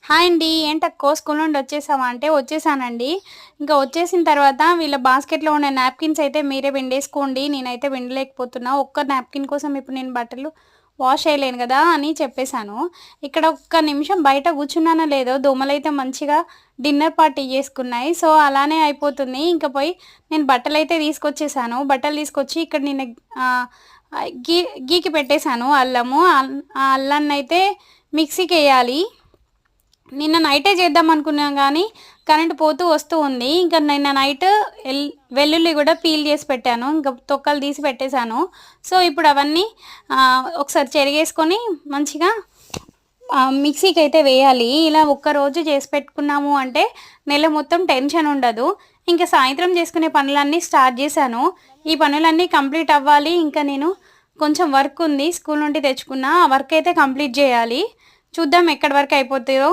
Hi అండి. ఏంటక్కో school నుండి వచ్చేసావా అంటే, వచ్చేసానండి. ఇంకా వచ్చేసిన తర్వాత వీళ్ళ బాస్కెట్‌లో ఉన్న నాప్కిన్స్ అయితే మీరే పిండేసుకోండి. నేనైతే పిండలేకపోతున్నా. ఒక్క నాప్కిన్ కోసం ఇప్పుడు నేను బట్టలు వాష్ చేయలేను గదా! అని చెప్పేసాను. ఇక్కడ ఒక్క నిమిషం బయట కూర్చున్నానో లేదో దోమలైతే మంచిగా డిన్నర్ పార్టీ చేసుకున్నాయి. సో, అలానే అయిపోతుంది. ఇంక పోయి నేను బట్టలైతే తీసుకొచ్చేసాను. బట్టలు తీసుకొచ్చి ఇక్కడ నేను ఆహ్, గీ గీకి పెట్టేసాను అల్లము. ఆ అల్లాన్నయితే మిక్సీకేయాలి. నిన్న నైటే చేద్దామనుకున్నాం గానీ, కరెంట్ పోతూ వస్తూ ఉంది. ఇంక నిన్న నైట్ ఎల్ వెల్లుల్లి గూడా పీల్ చేసి పెట్టాను. ఇంక తొక్కలు తీసి పెట్టేశాను. సో, ఇప్పుడు అవన్నీ ఒకసారి చెరిగేసుకొని మంచిగా మిక్సీకైతే వేయాలి. ఇలా ఒక్కరోజు చేసి పెట్టుకున్నాము అంటే, నెల మొత్తం టెన్షన్ ఉండదు. ఇంక సాయంత్రం చేసుకునే పనులన్నీ స్టార్ట్ చేశాను. ఈ పనులన్నీ కంప్లీట్ అవ్వాలి. ఇంకా నేను కొంచెం వర్క్ ఉంది. స్కూల్ నుండి తెచ్చుకున్న. ఆ వర్క్ అయితే కంప్లీట్ జేయాలి. చూద్దాం ఎక్కడి వరకు అయిపోతదో.